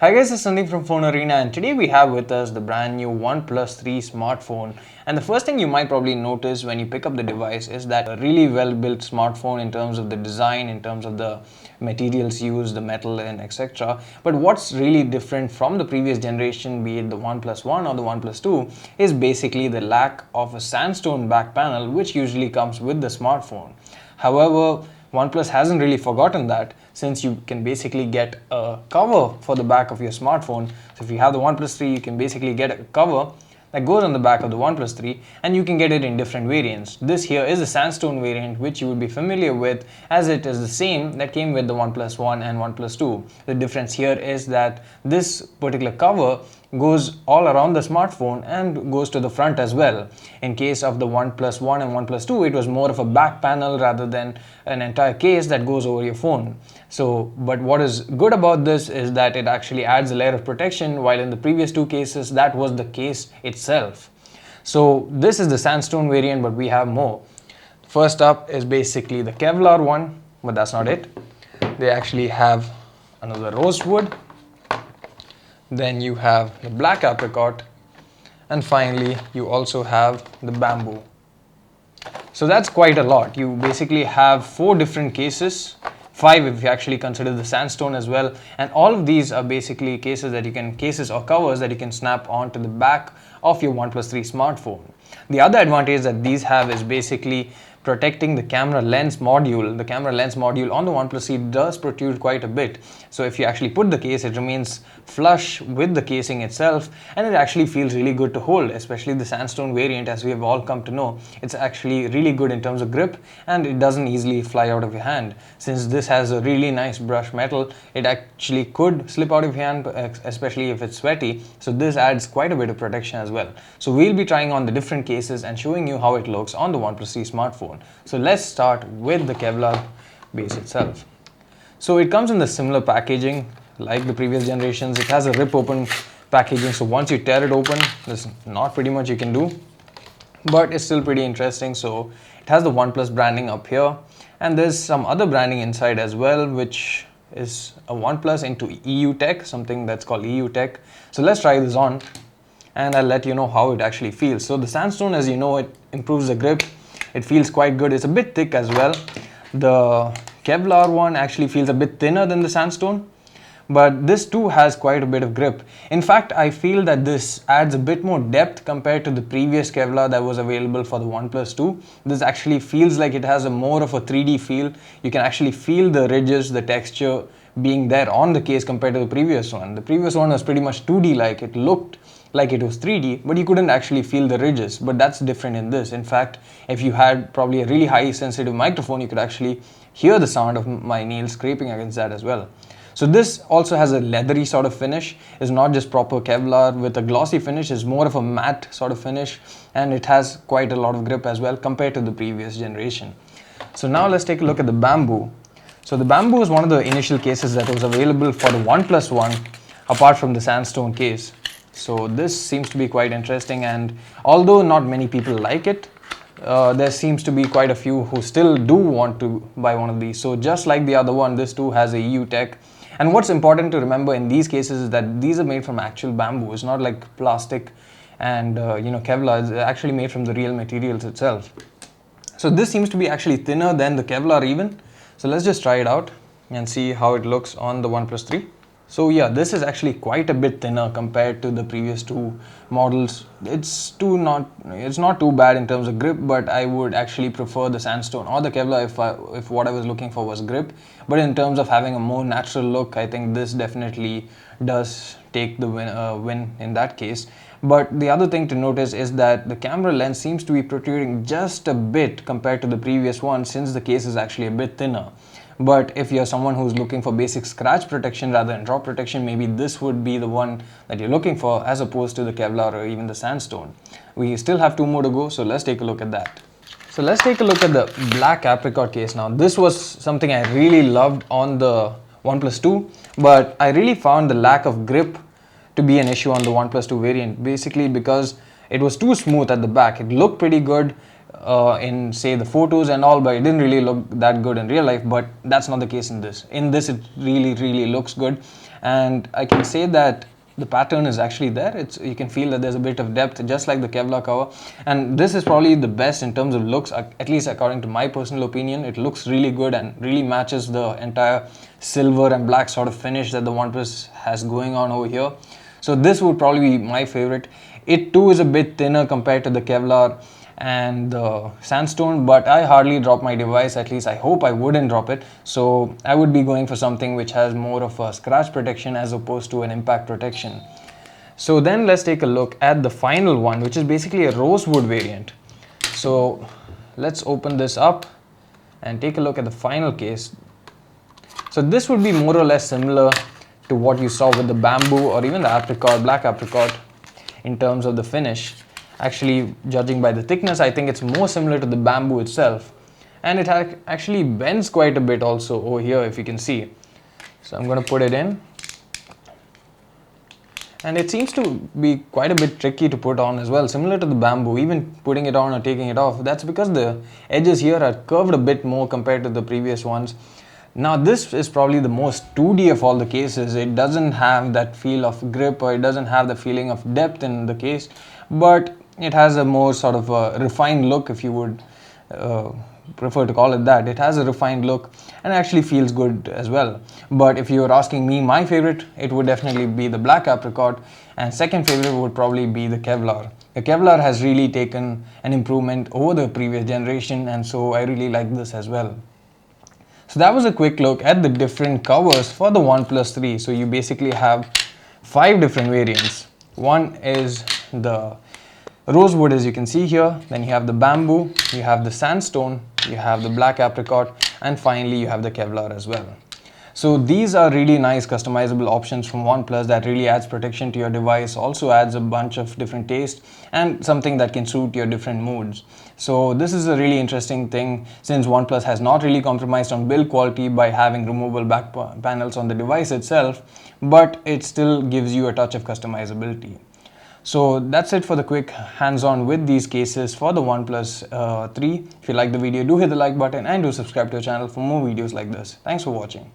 Hi guys, it's Sandeep from Phone Arena, and today we have with us the brand new OnePlus 3 smartphone. And the first thing you might probably notice when you pick up the device is that a really well built smartphone in terms of the design, in terms of the materials used, the metal and etc. But what's really different from the previous generation, be it the OnePlus 1 or the OnePlus 2, is basically the lack of a sandstone back panel which usually comes with the smartphone. However, OnePlus hasn't really forgotten that, since you can basically get a cover for the back of your smartphone. So if you have the OnePlus 3, you can basically get a cover that goes on the back of the OnePlus 3, and you can get it in different variants. This here is a Sandstone variant, which you would be familiar with, as it is the same that came with the OnePlus 1 and OnePlus 2. The difference here is that this particular cover goes all around the smartphone and goes to the front as well. In case of the OnePlus 1 and OnePlus 2, it was more of a back panel rather than an entire case that goes over your phone. But what is good about this is that it actually adds a layer of protection, while in the previous two cases that was the case itself. So this is the Sandstone variant, but we have more. First up is basically the Kevlar one, but that's not it. They actually have another Rosewood. Then you have the black Apricot, and finally you also have the bamboo. So that's quite a lot. You basically have 4 different cases, 5 if you actually consider the Sandstone as well, and all of these are basically cases or covers that you can snap onto the back of your OnePlus 3 smartphone. The other advantage that these have is basically protecting the camera lens module. The camera lens module on the OnePlus 3 does protrude quite a bit. So if you actually put the case, it remains flush with the casing itself, and it actually feels really good to hold, especially the Sandstone variant. As we have all come to know, it's actually really good in terms of grip, and it doesn't easily fly out of your hand. Since this has a really nice brush metal, it actually could slip out of your hand, especially if it's sweaty. So this adds quite a bit of protection as well. So we'll be trying on the different cases and showing you how it looks on the OnePlus 3 smartphone. So let's start with the Kevlar base itself. So it comes in the similar packaging like the previous generations. It has a rip open packaging, so once you tear it open, there's not pretty much you can do, but it's still pretty interesting. So it has the OnePlus branding up here, and there's some other branding inside as well, which is a OnePlus into EU tech, something that's called EU tech. So let's try this on and I'll let you know how it actually feels. So the Sandstone, as you know, it improves the grip. It feels quite good. It's a bit thick as well. The Kevlar one actually feels a bit thinner than the Sandstone, but this too has quite a bit of grip. In fact, I feel that this adds a bit more depth compared to the previous Kevlar that was available for the OnePlus 2. This actually feels like it has a more of a 3D feel. You can actually feel the ridges, the texture being there on the case compared to the previous one. The previous one was pretty much 2D like. It looked like it was 3D, but you couldn't actually feel the ridges. But that's different in this. In fact, if you had probably a really high sensitive microphone, you could actually hear the sound of my nails scraping against that as well. So this also has a leathery sort of finish. It's not just proper Kevlar with a glossy finish. It's more of a matte sort of finish, and it has quite a lot of grip as well compared to the previous generation. So now let's take a look at the bamboo. So the bamboo is one of the initial cases that was available for the OnePlus 1 apart from the Sandstone case. So this seems to be quite interesting, and although not many people like it, there seems to be quite a few who still do want to buy one of these. So just like the other one, this too has a EU tech. And what's important to remember in these cases is that these are made from actual bamboo. It's not like plastic and Kevlar. It's actually made from the real materials itself. So this seems to be actually thinner than the Kevlar even. So let's just try it out and see how it looks on the OnePlus 3. So yeah, this is actually quite a bit thinner compared to the previous two models. It's not too bad in terms of grip, but I would actually prefer the Sandstone or the Kevlar if what I was looking for was grip. But in terms of having a more natural look, I think this definitely does take the win in that case. But the other thing to notice is that the camera lens seems to be protruding just a bit compared to the previous one, since the case is actually a bit thinner. But if you're someone who's looking for basic scratch protection rather than drop protection, maybe this would be the one that you're looking for, as opposed to the Kevlar or even the Sandstone. We still have 2 more to go, so let's take a look at that. So let's take a look at the black Apricot case now. This was something I really loved on the OnePlus 2, but I really found the lack of grip to be an issue on the OnePlus 2 variant, basically because it was too smooth at the back. It looked pretty good in say the photos and all, but it didn't really look that good in real life. But that's not the case in this. In this, it really looks good, and I can say that the pattern is actually there. You can feel that there's a bit of depth, just like the Kevlar cover, and this is probably the best in terms of looks, at least according to my personal opinion. It looks really good and really matches the entire silver and black sort of finish that the OnePlus has going on over here. So this would probably be my favorite. It too is a bit thinner compared to the Kevlar and the Sandstone, but I hardly drop my device, at least I hope I wouldn't drop it. So I would be going for something which has more of a scratch protection as opposed to an impact protection. So then let's take a look at the final one, which is basically a Rosewood variant. So let's open this up and take a look at the final case. So this would be more or less similar to what you saw with the bamboo or even the apricot, black apricot, in terms of the finish. Actually, judging by the thickness, I think it's more similar to the bamboo itself, and it actually bends quite a bit also over here, if you can see. So I'm going to put it in, and it seems to be quite a bit tricky to put on as well, similar to the bamboo. Even putting it on or taking it off, that's because the edges here are curved a bit more compared to the previous ones. Now this is probably the most 2D of all the cases. It doesn't have that feel of grip, or it doesn't have the feeling of depth in the case, but it has a more sort of a refined look, if you would prefer to call it that. It has a refined look and actually feels good as well. But if you were asking me my favorite, it would definitely be the black apricot, and second favorite would probably be the Kevlar. The Kevlar has really taken an improvement over the previous generation, and so I really like this as well. So that was a quick look at the different covers for the OnePlus 3. So you basically have 5 different variants. One is the Rosewood, as you can see here, then you have the bamboo, you have the Sandstone, you have the black apricot, and finally you have the Kevlar as well. So these are really nice customizable options from OnePlus that really adds protection to your device, also adds a bunch of different tastes and something that can suit your different moods. So this is a really interesting thing, since OnePlus has not really compromised on build quality by having removable back panels on the device itself, but it still gives you a touch of customizability. So that's it for the quick hands-on with these cases for the OnePlus 3. If you like the video, do hit the like button and do subscribe to our channel for more videos like this. Thanks for watching.